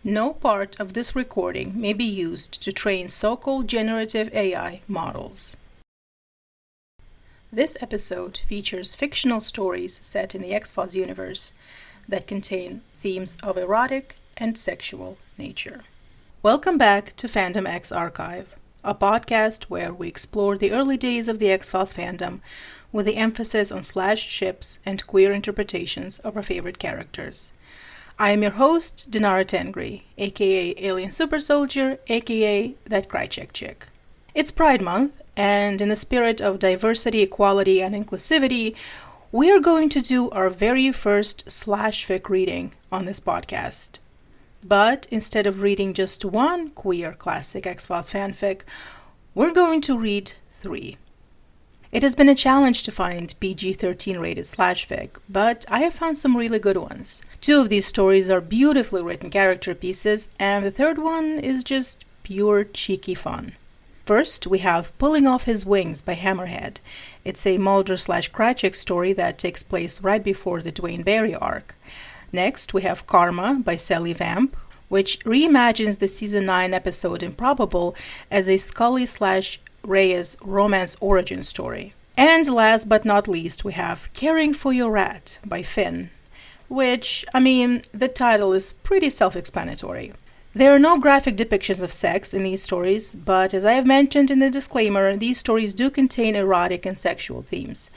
No part of this recording may be used to train so-called generative AI models. This episode features fictional stories set in the X-Files universe that contain themes of erotic and sexual nature. Welcome back to Fandom X Archive, a podcast where we explore the early days of the X-Files fandom with the emphasis on slash ships and queer interpretations of our favorite characters. I am your host, Dinara Tengri, aka Alien Super Soldier, aka That Krychek Chick. It's Pride Month, and in the spirit of diversity, equality, and inclusivity, we are going to do our very first Slashfic reading on this podcast. But instead of reading just one queer classic X-Files fanfic, we're going to read 3. It has been a challenge to find PG-13 rated slashfic, but I have found some really good ones. 2 of these stories are beautifully written character pieces, and the third one is just pure cheeky fun. First, we have Pulling Off His Wings by Hammerhead. It's a Mulder/Krychek story that takes place right before the Dwayne Barry arc. Next, we have Karma by Sally Vamp, which reimagines the season 9 episode Improbable as a Scully/Reyes romance origin story. And last but not least, we have Caring for Your Rat by Finn, which, the title is pretty self-explanatory. There are no graphic depictions of sex in these stories, but as I have mentioned in the disclaimer, these stories do contain erotic and sexual themes.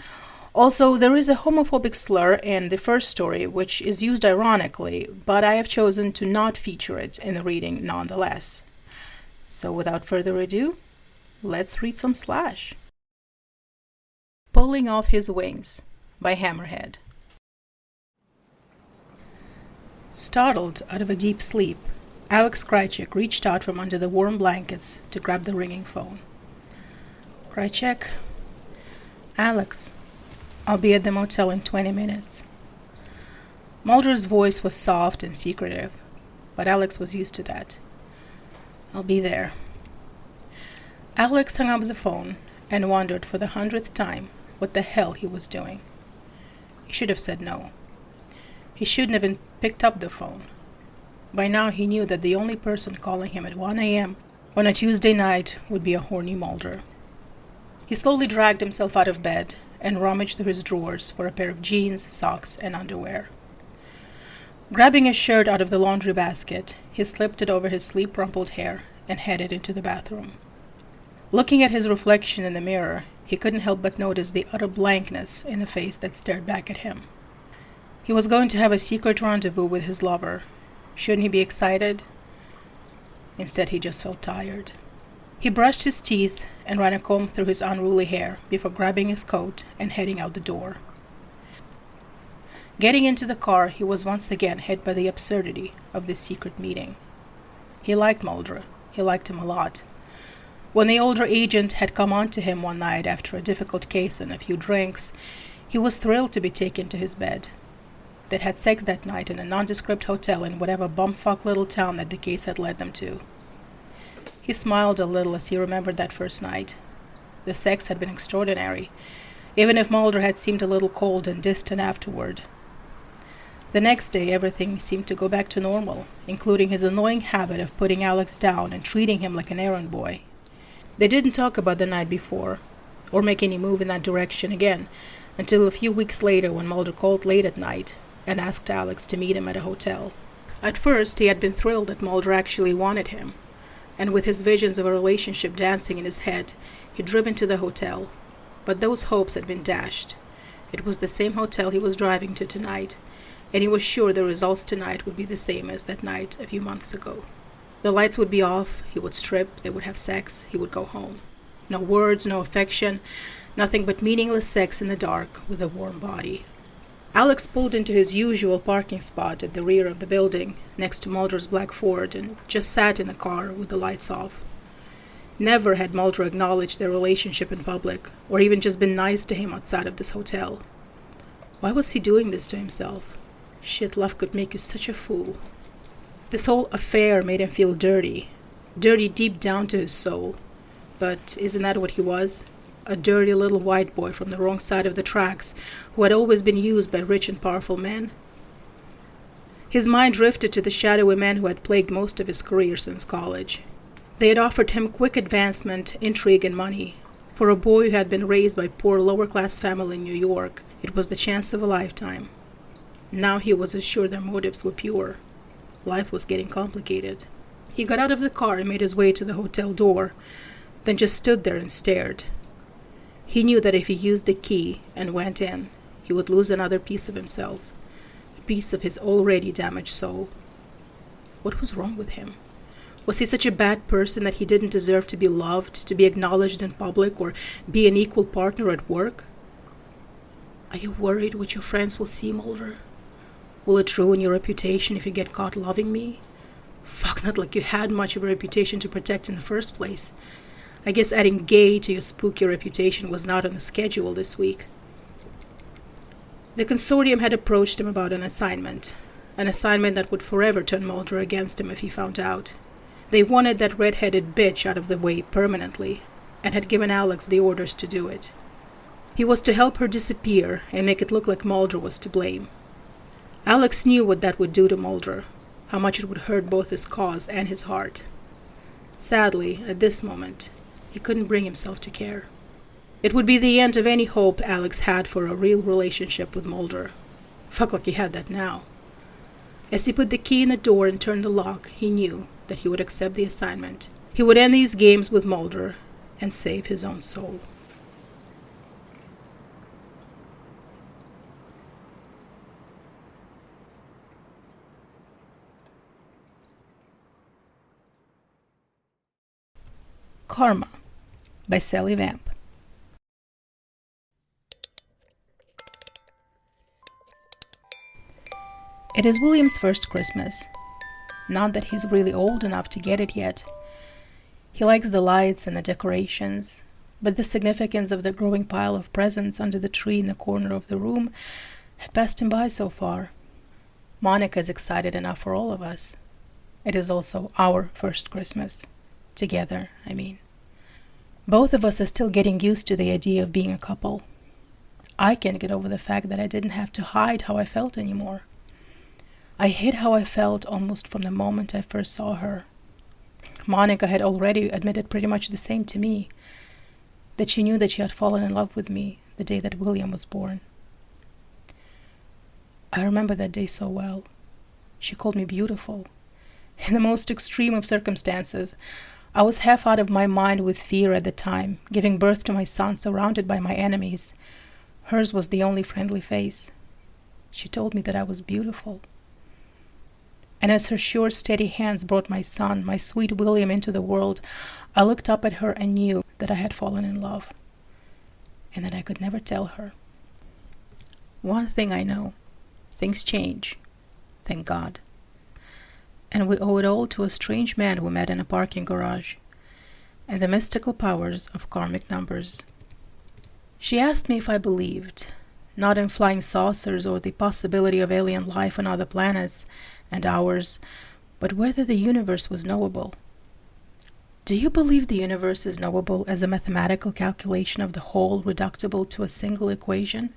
Also, there is a homophobic slur in the first story, which is used ironically, but I have chosen to not feature it in the reading nonetheless. So without further ado, let's read some slash. Pulling Off His Wings by Hammerhead. Startled out of a deep sleep, Alex Krychek reached out from under the warm blankets to grab the ringing phone. Krychek? Alex, I'll be at the motel in 20 minutes. Mulder's voice was soft and secretive, but Alex was used to that. I'll be there. Alex hung up the phone and wondered for the 100th time what the hell he was doing. He should have said no. He shouldn't have even picked up the phone. By now he knew that the only person calling him at 1 a.m. on a Tuesday night would be a horny Mulder. He slowly dragged himself out of bed and rummaged through his drawers for a pair of jeans, socks, and underwear. Grabbing a shirt out of the laundry basket, he slipped it over his sleep-rumpled hair and headed into the bathroom. Looking at his reflection in the mirror, he couldn't help but notice the utter blankness in the face that stared back at him. He was going to have a secret rendezvous with his lover. Shouldn't he be excited? Instead, he just felt tired. He brushed his teeth and ran a comb through his unruly hair before grabbing his coat and heading out the door. Getting into the car, he was once again hit by the absurdity of this secret meeting. He liked Mulder. He liked him a lot. When the older agent had come on to him one night after a difficult case and a few drinks, he was thrilled to be taken to his bed. They'd had sex that night in a nondescript hotel in whatever bumfuck little town that the case had led them to. He smiled a little as he remembered that first night. The sex had been extraordinary, even if Mulder had seemed a little cold and distant afterward. The next day, everything seemed to go back to normal, including his annoying habit of putting Alex down and treating him like an errand boy. They didn't talk about the night before, or make any move in that direction again, until a few weeks later when Mulder called late at night and asked Alex to meet him at a hotel. At first, he had been thrilled that Mulder actually wanted him, and with his visions of a relationship dancing in his head, he'd driven to the hotel. But those hopes had been dashed. It was the same hotel he was driving to tonight, and he was sure the results tonight would be the same as that night a few months ago. The lights would be off, he would strip, they would have sex, he would go home. No words, no affection, nothing but meaningless sex in the dark with a warm body. Alex pulled into his usual parking spot at the rear of the building, next to Mulder's black Ford, and just sat in the car with the lights off. Never had Mulder acknowledged their relationship in public, or even just been nice to him outside of this hotel. Why was he doing this to himself? Shit, love could make you such a fool. This whole affair made him feel dirty deep down to his soul. But isn't that what he was? A dirty little white boy from the wrong side of the tracks, who had always been used by rich and powerful men? His mind drifted to the shadowy men who had plagued most of his career since college. They had offered him quick advancement, intrigue, and money. For a boy who had been raised by poor lower-class family in New York, it was the chance of a lifetime. Now he was assured their motives were pure. Life was getting complicated. He got out of the car and made his way to the hotel door, then just stood there and stared. He knew that if he used the key and went in, he would lose another piece of himself, a piece of his already damaged soul. What was wrong with him? Was he such a bad person that he didn't deserve to be loved, to be acknowledged in public, or be an equal partner at work? Are you worried what your friends will see, Mulder? Will it ruin your reputation if you get caught loving me? Fuck, not like you had much of a reputation to protect in the first place. I guess adding gay to your spooky reputation was not on the schedule this week. The consortium had approached him about an assignment that would forever turn Mulder against him if he found out. They wanted that red-headed bitch out of the way permanently, and had given Alex the orders to do it. He was to help her disappear and make it look like Mulder was to blame. Alex knew what that would do to Mulder, how much it would hurt both his cause and his heart. Sadly, at this moment, he couldn't bring himself to care. It would be the end of any hope Alex had for a real relationship with Mulder. Fuck, like he had that now. As he put the key in the door and turned the lock, he knew that he would accept the assignment. He would end these games with Mulder and save his own soul. Karma by Sally Vamp. It is William's first Christmas. Not that he's really old enough to get it yet. He likes the lights and the decorations, but the significance of the growing pile of presents under the tree in the corner of the room had passed him by so far. Monica is excited enough for all of us. It is also our first Christmas. Together, I mean. Both of us are still getting used to the idea of being a couple. I can't get over the fact that I didn't have to hide how I felt anymore. I hid how I felt almost from the moment I first saw her. Monica had already admitted pretty much the same to me, that she knew that she had fallen in love with me the day that William was born. I remember that day so well. She called me beautiful. In the most extreme of circumstances, I was half out of my mind with fear at the time, giving birth to my son surrounded by my enemies. Hers was the only friendly face. She told me that I was beautiful. And as her sure, steady hands brought my son, my sweet William, into the world, I looked up at her and knew that I had fallen in love, and that I could never tell her. One thing I know, things change, thank God. And we owe it all to a strange man we met in a parking garage, and the mystical powers of karmic numbers. She asked me if I believed, not in flying saucers or the possibility of alien life on other planets and ours, but whether the universe was knowable. Do you believe the universe is knowable as a mathematical calculation of the whole reducible to a single equation?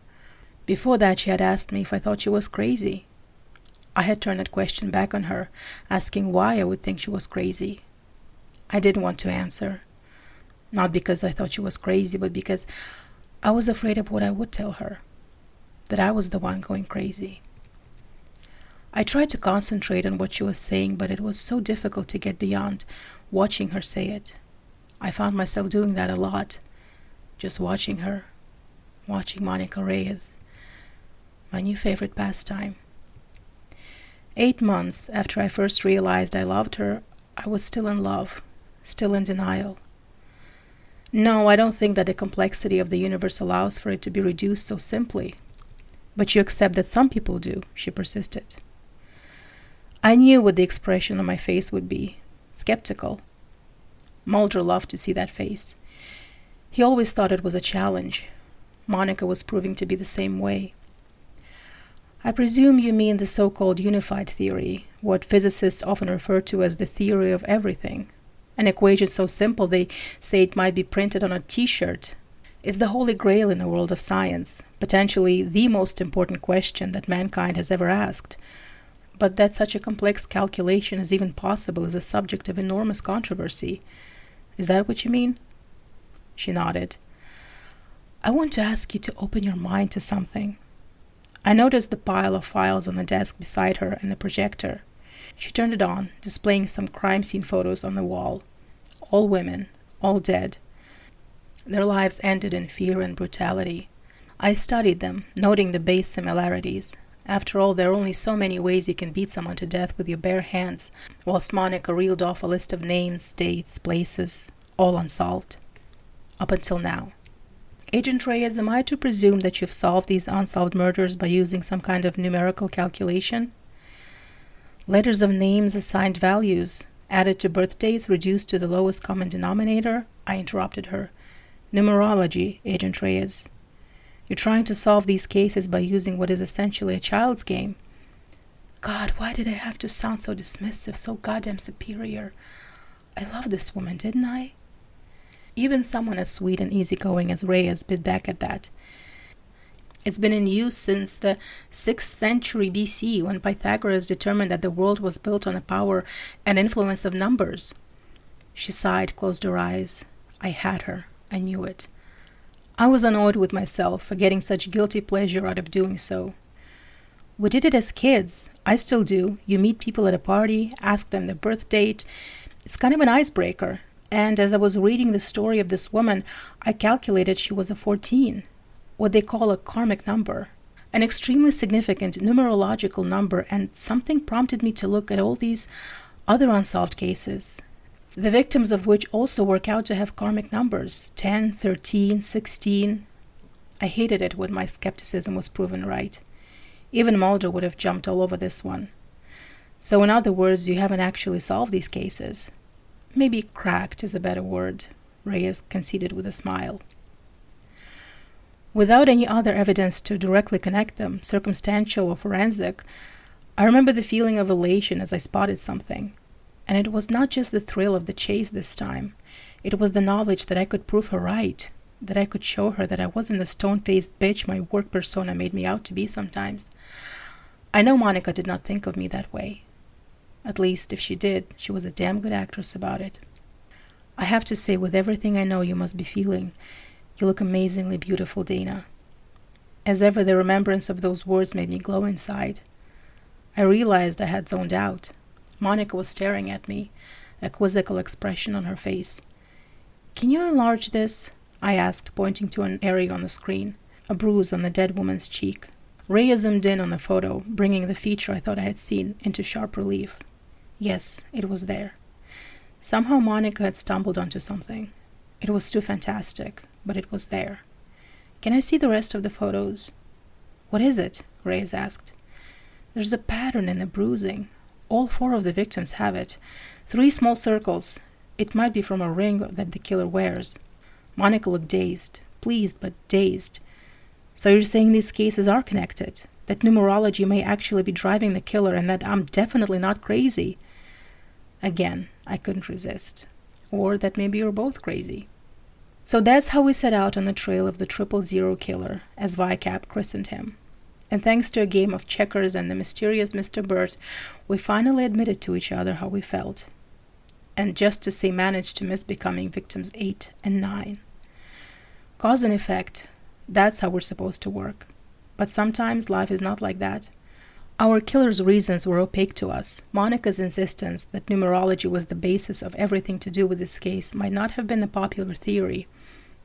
Before that, she had asked me if I thought she was crazy. I had turned that question back on her, asking why I would think she was crazy. I didn't want to answer. Not because I thought she was crazy, but because I was afraid of what I would tell her, that I was the one going crazy. I tried to concentrate on what she was saying, but it was so difficult to get beyond watching her say it. I found myself doing that a lot, just watching her, watching Monica Reyes, my new favorite pastime. 8 months after I first realized I loved her, I was still in love, still in denial. No, I don't think that the complexity of the universe allows for it to be reduced so simply. But you accept that some people do, she persisted. I knew what the expression on my face would be, skeptical. Mulder loved to see that face. He always thought it was a challenge. Monica was proving to be the same way. I presume you mean the so-called unified theory, what physicists often refer to as the theory of everything. An equation so simple they say it might be printed on a t-shirt. It's the holy grail in the world of science, potentially the most important question that mankind has ever asked. But that such a complex calculation is even possible is a subject of enormous controversy. Is that what you mean? She nodded. I want to ask you to open your mind to something. I noticed the pile of files on the desk beside her and the projector. She turned it on, displaying some crime scene photos on the wall. All women, all dead. Their lives ended in fear and brutality. I studied them, noting the base similarities. After all, there are only so many ways you can beat someone to death with your bare hands, whilst Monica reeled off a list of names, dates, places, all unsolved. Up until now. Agent Reyes, am I to presume that you've solved these unsolved murders by using some kind of numerical calculation? Letters of names, assigned values, added to birthdays, reduced to the lowest common denominator? I interrupted her. Numerology, Agent Reyes. You're trying to solve these cases by using what is essentially a child's game. God, why did I have to sound so dismissive, so goddamn superior? I loved this woman, didn't I? Even someone as sweet and easygoing as Reyes bit back at that. It's been in use since the 6th century BC, when Pythagoras determined that the world was built on the power and influence of numbers. She sighed, closed her eyes. I had her. I knew it. I was annoyed with myself for getting such guilty pleasure out of doing so. We did it as kids. I still do. You meet people at a party, ask them their birth date. It's kind of an icebreaker. And as I was reading the story of this woman, I calculated she was a 14, what they call a karmic number, an extremely significant numerological number, and something prompted me to look at all these other unsolved cases, the victims of which also work out to have karmic numbers, 10, 13, 16. I hated it when my skepticism was proven right. Even Mulder would have jumped all over this one. So in other words, you haven't actually solved these cases. Maybe cracked is a better word, Reyes conceded with a smile. Without any other evidence to directly connect them, circumstantial or forensic, I remember the feeling of elation as I spotted something. And it was not just the thrill of the chase this time. It was the knowledge that I could prove her right, that I could show her that I wasn't the stone-faced bitch my work persona made me out to be sometimes. I know Monica did not think of me that way. At least, if she did, she was a damn good actress about it. I have to say, with everything I know you must be feeling, you look amazingly beautiful, Dana. As ever, the remembrance of those words made me glow inside. I realized I had zoned out. Monica was staring at me, a quizzical expression on her face. Can you enlarge this? I asked, pointing to an area on the screen, a bruise on the dead woman's cheek. Rhea zoomed in on the photo, bringing the feature I thought I had seen into sharp relief. Yes, it was there. Somehow Monica had stumbled onto something. It was too fantastic, but it was there. Can I see the rest of the photos? What is it? Reyes asked. There's a pattern in the bruising. All 4 of the victims have it. 3 small circles. It might be from a ring that the killer wears. Monica looked dazed, pleased but dazed. So you're saying these cases are connected? That numerology may actually be driving the killer, and that I'm definitely not crazy? Again, I couldn't resist. Or that maybe you're both crazy. So that's how we set out on the trail of the 000 killer, as VICAP christened him. And thanks to a game of checkers and the mysterious Mr. Burt, we finally admitted to each other how we felt. And just to say, managed to miss becoming victims 8 and 9. Cause and effect, that's how we're supposed to work. But sometimes life is not like that. Our killer's reasons were opaque to us. Monica's insistence that numerology was the basis of everything to do with this case might not have been the popular theory,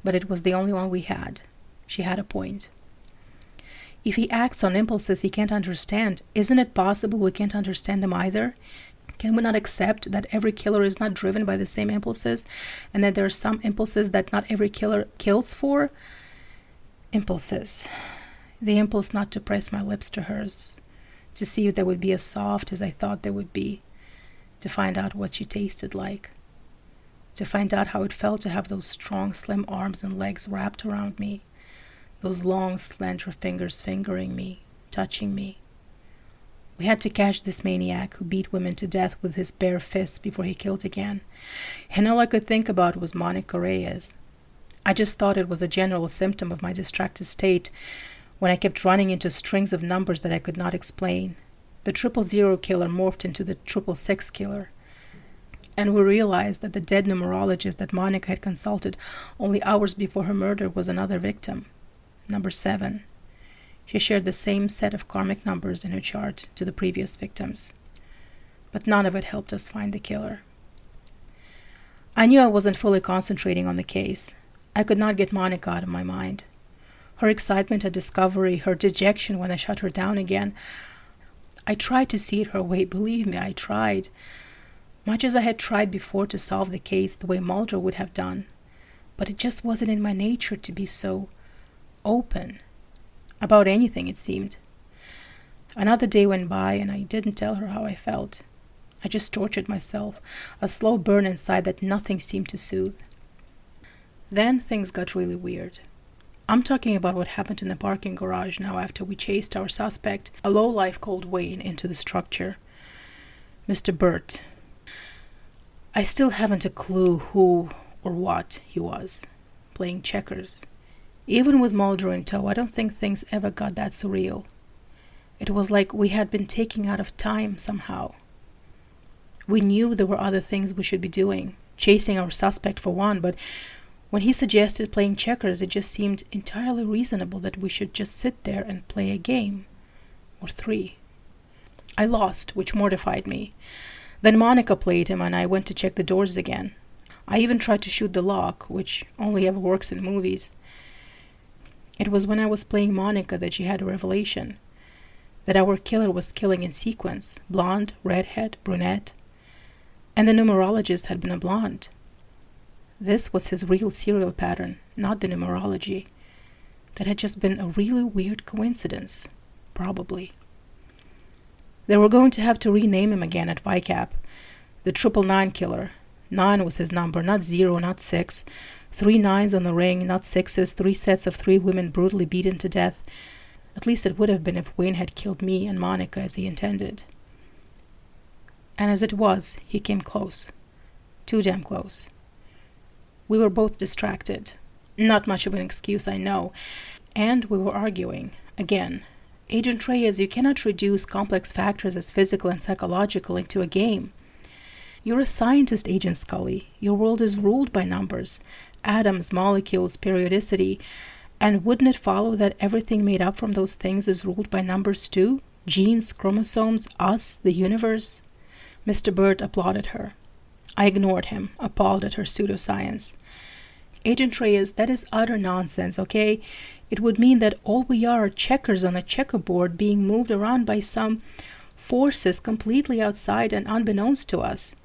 but it was the only one we had. She had a point. If he acts on impulses he can't understand, isn't it possible we can't understand them either? Can we not accept that every killer is not driven by the same impulses, and that there are some impulses that not every killer kills for? Impulses. The impulse not to press my lips to hers, to see if they would be as soft as I thought they would be, to find out what she tasted like, to find out how it felt to have those strong, slim arms and legs wrapped around me, those long, slender fingers fingering me, touching me. We had to catch this maniac who beat women to death with his bare fists before he killed again, and all I could think about was Monica Reyes. I just thought it was a general symptom of my distracted state when I kept running into strings of numbers that I could not explain, The 000 killer morphed into the 666 killer. And we realized that the dead numerologist that Monica had consulted only hours before her murder was another victim, number 7. She shared the same set of karmic numbers in her chart to the previous victims. But none of it helped us find the killer. I knew I wasn't fully concentrating on the case. I could not get Monica out of my mind. Her excitement at discovery, her dejection when I shut her down again. I tried to see it her way, believe me, I tried. Much as I had tried before to solve the case the way Mulder would have done. But it just wasn't in my nature to be so open. About anything, it seemed. Another day went by and I didn't tell her how I felt. I just tortured myself, a slow burn inside that nothing seemed to soothe. Then things got really weird. I'm talking about what happened in the parking garage now after we chased our suspect, a lowlife called Wayne, into the structure. Mr. Burt. I still haven't a clue who or what he was, playing checkers. Even with Mulder in tow, I don't think things ever got that surreal. It was like we had been taken out of time somehow. We knew there were other things we should be doing, chasing our suspect for one, but when he suggested playing checkers, it just seemed entirely reasonable that we should just sit there and play a game. Or 3. I lost, which mortified me. Then Monica played him and I went to check the doors again. I even tried to shoot the lock, which only ever works in movies. It was when I was playing Monica that she had a revelation. That our killer was killing in sequence, blonde, redhead, brunette. And the numerologist had been a blonde. This was his real serial pattern, not the numerology. That had just been a really weird coincidence, probably. They were going to have to rename him again at VICAP. The 999 killer. 9 was his number, not 0, not 6. 3 9s on the ring, not 6s, 3 sets of 3 women brutally beaten to death. At least it would have been if Wayne had killed me and Monica as he intended. And as it was, he came close. Too damn close. We were both distracted. Not much of an excuse, I know. And we were arguing. Again. Agent Reyes, you cannot reduce complex factors as physical and psychological into a game. You're a scientist, Agent Scully. Your world is ruled by numbers. Atoms, molecules, periodicity. And wouldn't it follow that everything made up from those things is ruled by numbers too? Genes, chromosomes, us, the universe? Mr. Burt applauded her. I ignored him, appalled at her pseudoscience. Agent Reyes, that is utter nonsense, okay? It would mean that all we are checkers on a checkerboard being moved around by some forces completely outside and unbeknownst to us.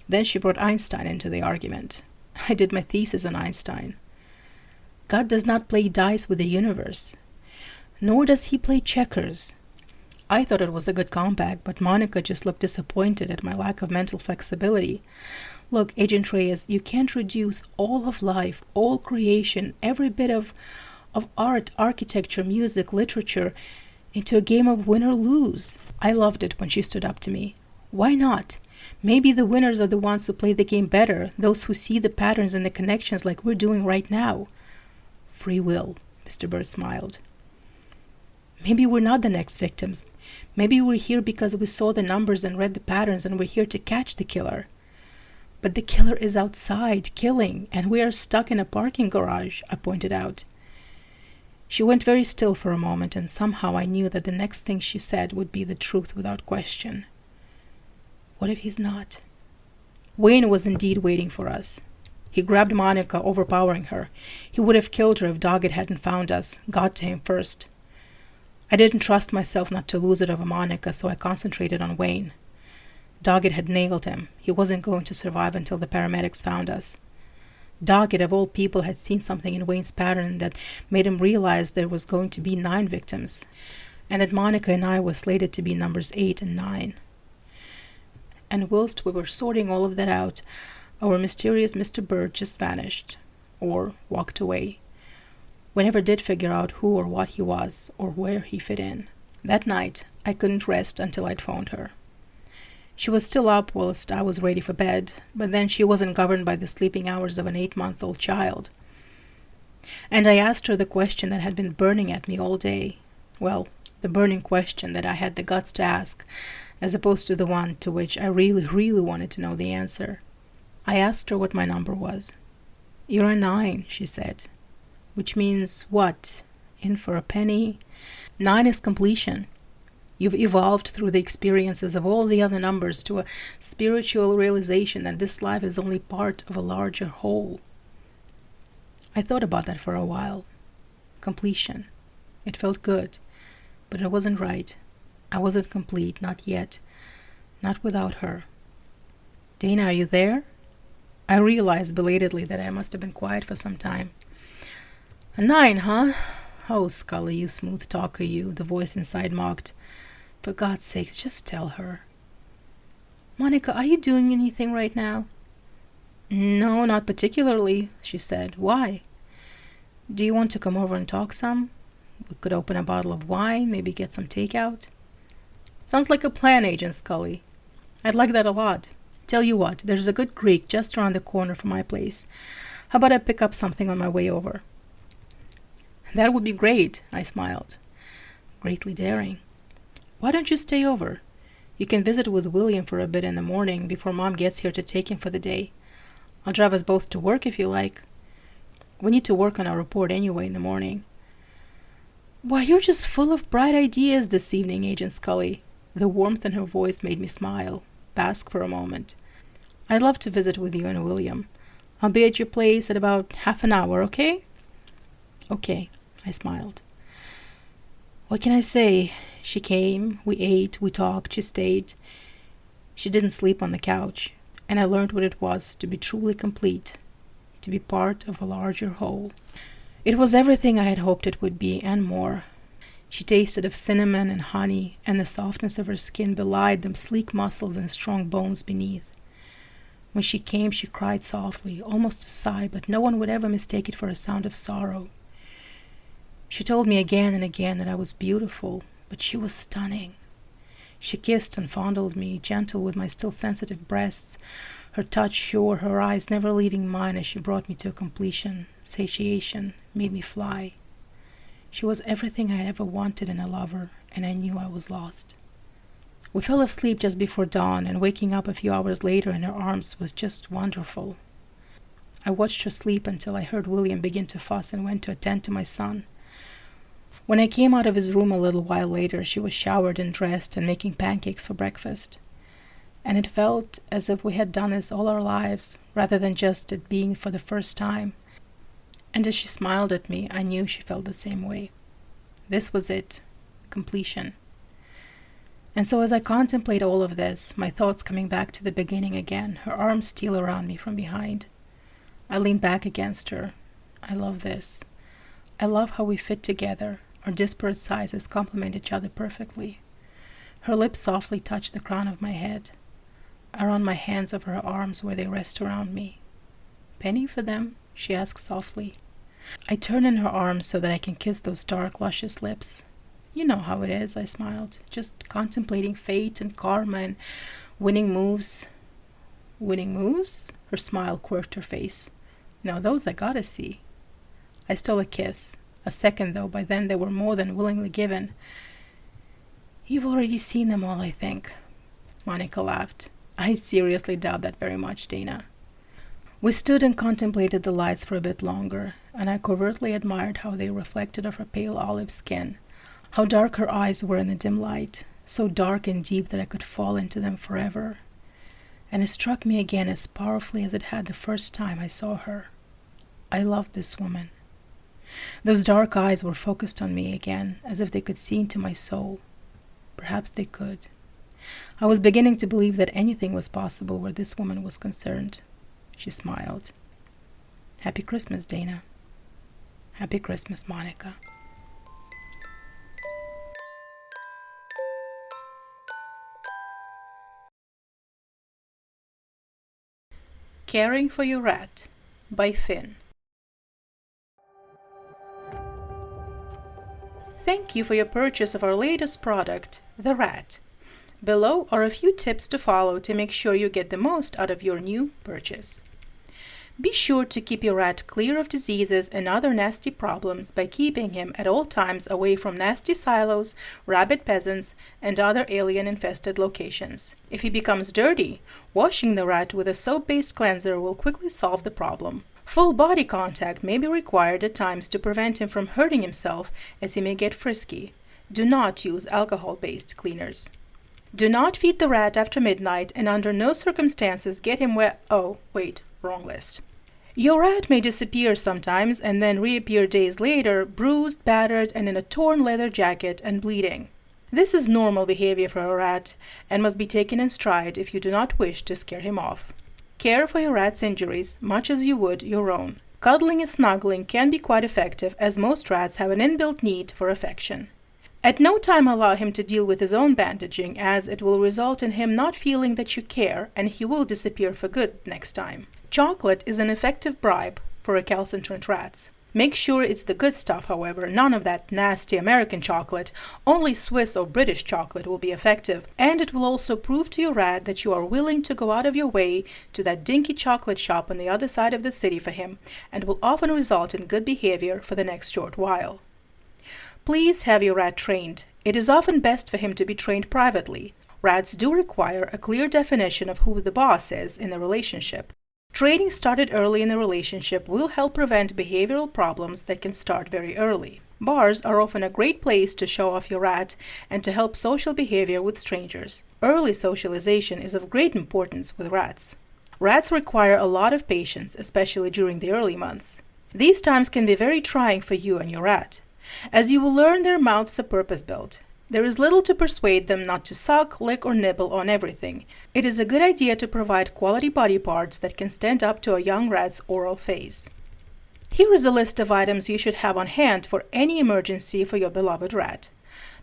Then she brought Einstein into the argument. I did my thesis on Einstein. God does not play dice with the universe, nor does he play checkers. I thought it was a good comeback, but Monica just looked disappointed at my lack of mental flexibility. Look, Agent Reyes, you can't reduce all of life, all creation, every bit of art, architecture, music, literature, into a game of win or lose. I loved it when she stood up to me. Why not? Maybe the winners are the ones who play the game better, those who see the patterns and the connections like we're doing right now. Free will, Mr. Burt smiled. Maybe we're not the next victims. Maybe we're here because we saw the numbers and read the patterns and we're here to catch the killer. But the killer is outside, killing, and we are stuck in a parking garage, I pointed out. She went very still for a moment, and somehow I knew that the next thing she said would be the truth without question. What if he's not? Wayne was indeed waiting for us. He grabbed Monica, overpowering her. He would have killed her if Doggett hadn't found us, got to him first. I didn't trust myself not to lose it over Monica, so I concentrated on Wayne. Doggett had nailed him. He wasn't going to survive until the paramedics found us. Doggett, of all people, had seen something in Wayne's pattern that made him realize there was going to be 9 victims, and that Monica and I were slated to be numbers 8 and 9. And whilst we were sorting all of that out, our mysterious Mr. Burt just vanished, or walked away. We never did figure out who or what he was, or where he fit in. That night, I couldn't rest until I'd phoned her. She was still up whilst I was ready for bed, but then she wasn't governed by the sleeping hours of an 8-month-old child. And I asked her the question that had been burning at me all day. Well, the burning question that I had the guts to ask, as opposed to the one to which I really, really wanted to know the answer. I asked her what my number was. "You're a 9, she said. "Which means what? In for a penny?" 9 is completion. You've evolved through the experiences of all the other numbers to a spiritual realization that this life is only part of a larger whole. I thought about that for a while. Completion. It felt good, but it wasn't right. I wasn't complete, not yet. Not without her. "Dana, are you there?" I realized belatedly that I must have been quiet for some time. "A 9, huh? Oh, Scully, you smooth talker, you," the voice inside mocked. "For God's sakes, just tell her." "Monica, are you doing anything right now?" "No, not particularly," she said. "Why?" "Do you want to come over and talk some? We could open a bottle of wine, maybe get some takeout." "Sounds like a plan, Agent Scully. I'd like that a lot. Tell you what, there's a good Greek just around the corner from my place. How about I pick up something on my way over?" "That would be great," I smiled. Greatly daring. "Why don't you stay over? You can visit with William for a bit in the morning before Mom gets here to take him for the day. I'll drive us both to work if you like. We need to work on our report anyway in the morning." "Why, you're just full of bright ideas this evening, Agent Scully." The warmth in her voice made me smile, bask for a moment. "I'd love to visit with you and William. I'll be at your place at about half an hour, okay?" "Okay," I smiled. What can I say? She came, we ate, we talked, she stayed. She didn't sleep on the couch, and I learned what it was to be truly complete, to be part of a larger whole. It was everything I had hoped it would be, and more. She tasted of cinnamon and honey, and the softness of her skin belied the sleek muscles and strong bones beneath. When she came, she cried softly, almost a sigh, but no one would ever mistake it for a sound of sorrow. She told me again and again that I was beautiful, but she was stunning. She kissed and fondled me, gentle with my still sensitive breasts, her touch sure, her eyes never leaving mine as she brought me to completion, satiation, made me fly. She was everything I had ever wanted in a lover, and I knew I was lost. We fell asleep just before dawn, and waking up a few hours later in her arms was just wonderful. I watched her sleep until I heard William begin to fuss and went to attend to my son. When I came out of his room a little while later, she was showered and dressed and making pancakes for breakfast. And it felt as if we had done this all our lives, rather than just it being for the first time. And as she smiled at me, I knew she felt the same way. This was it, completion. And so as I contemplate all of this, my thoughts coming back to the beginning again, her arms steal around me from behind. I lean back against her. I love this. I love how we fit together. Our disparate sizes complement each other perfectly. Her lips softly touch the crown of my head. I run my hands over her arms where they rest around me. "Penny for them?" she asks softly. I turn in her arms so that I can kiss those dark, luscious lips. "You know how it is," I smiled, just contemplating fate and karma and winning moves. "Winning moves?" Her smile quirked her face. "No, those I gotta see." I stole a kiss. A second, though, by then they were more than willingly given. "You've already seen them all, I think." Monica laughed. "I seriously doubt that very much, Dana." We stood and contemplated the lights for a bit longer, and I covertly admired how they reflected of her pale olive skin, how dark her eyes were in the dim light, so dark and deep that I could fall into them forever. And it struck me again as powerfully as it had the first time I saw her. I loved this woman. Those dark eyes were focused on me again, as if they could see into my soul. Perhaps they could. I was beginning to believe that anything was possible where this woman was concerned. She smiled. "Happy Christmas, Dana." "Happy Christmas, Monica." Caring for Your Rat by Finn. Thank you for your purchase of our latest product, the rat. Below are a few tips to follow to make sure you get the most out of your new purchase. Be sure to keep your rat clear of diseases and other nasty problems by keeping him at all times away from nasty silos, rabid peasants, and other alien-infested locations. If he becomes dirty, washing the rat with a soap-based cleanser will quickly solve the problem. Full body contact may be required at times to prevent him from hurting himself, as he may get frisky. Do not use alcohol-based cleaners. Do not feed the rat after midnight, and under no circumstances get him wet. Oh, wait, wrong list. Your rat may disappear sometimes and then reappear days later, bruised, battered, and in a torn leather jacket and bleeding. This is normal behavior for a rat and must be taken in stride if you do not wish to scare him off. Care for your rat's injuries much as you would your own. Cuddling and snuggling can be quite effective, as most rats have an inbuilt need for affection. At no time allow him to deal with his own bandaging, as it will result in him not feeling that you care, and he will disappear for good next time. Chocolate is an effective bribe for recalcitrant rats. Make sure it's the good stuff, however, none of that nasty American chocolate. Only Swiss or British chocolate will be effective, and it will also prove to your rat that you are willing to go out of your way to that dinky chocolate shop on the other side of the city for him, and will often result in good behavior for the next short while. Please have your rat trained. It is often best for him to be trained privately. Rats do require a clear definition of who the boss is in the relationship. Training started early in the relationship will help prevent behavioral problems that can start very early. Bars are often a great place to show off your rat and to help social behavior with strangers. Early socialization is of great importance with rats. Rats require a lot of patience, especially during the early months. These times can be very trying for you and your rat, as you will learn their mouths are purpose-built. There is little to persuade them not to suck, lick, or nibble on everything. It is a good idea to provide quality body parts that can stand up to a young rat's oral phase. Here is a list of items you should have on hand for any emergency for your beloved rat.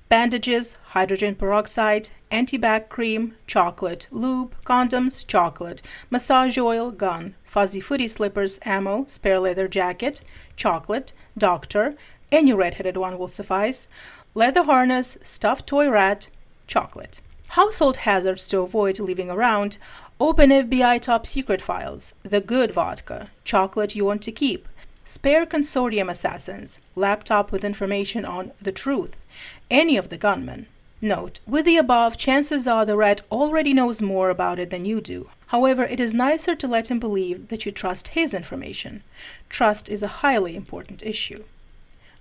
Bandages, hydrogen peroxide, anti-back cream, chocolate, lube, condoms, chocolate, massage oil, gun, fuzzy footy slippers, ammo, spare leather jacket, chocolate, doctor, any red-headed one will suffice, leather harness, stuffed toy rat, chocolate. Household hazards to avoid leaving around: open FBI top secret files, the good vodka, chocolate you want to keep, spare consortium assassins, laptop with information on the truth, any of the gunmen. Note, with the above, chances are the rat already knows more about it than you do. However, it is nicer to let him believe that you trust his information. Trust is a highly important issue.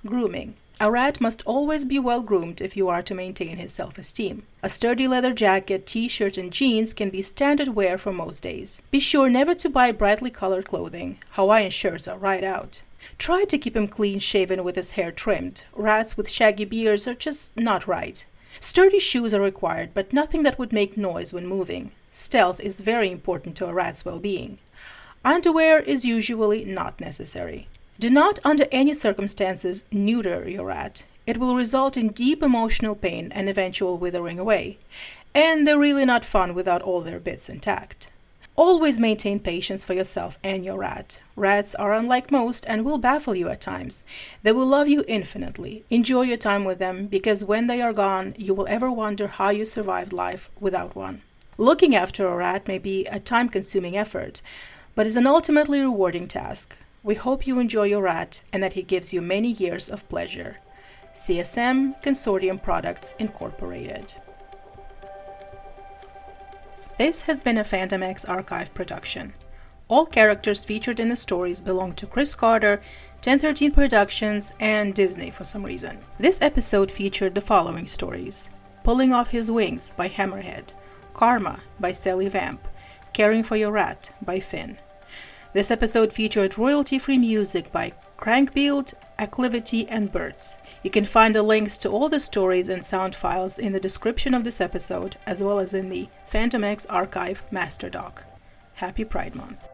Grooming. A rat must always be well groomed if you are to maintain his self-esteem. A sturdy leather jacket, t-shirt, and jeans can be standard wear for most days. Be sure never to buy brightly colored clothing. Hawaiian shirts are right out. Try to keep him clean-shaven with his hair trimmed. Rats with shaggy beards are just not right. Sturdy shoes are required, but nothing that would make noise when moving. Stealth is very important to a rat's well-being. Underwear is usually not necessary. Do not, under any circumstances, neuter your rat. It will result in deep emotional pain and eventual withering away. And they're really not fun without all their bits intact. Always maintain patience for yourself and your rat. Rats are unlike most and will baffle you at times. They will love you infinitely. Enjoy your time with them, because when they are gone, you will ever wonder how you survived life without one. Looking after a rat may be a time-consuming effort, but is an ultimately rewarding task. We hope you enjoy your rat and that he gives you many years of pleasure. CSM Consortium Products Incorporated. This has been a Fandom X Archive production. All characters featured in the stories belong to Chris Carter, 1013 Productions, and Disney for some reason. This episode featured the following stories: Pulling Off His Wings by Hammerhead, Karma by Sally Vamp, Caring for Your Rat by Finn. This episode featured royalty-free music by Crankbuild, Acclivity, and Birds. You can find the links to all the stories and sound files in the description of this episode, as well as in the Fandom X Archive Master Doc. Happy Pride Month.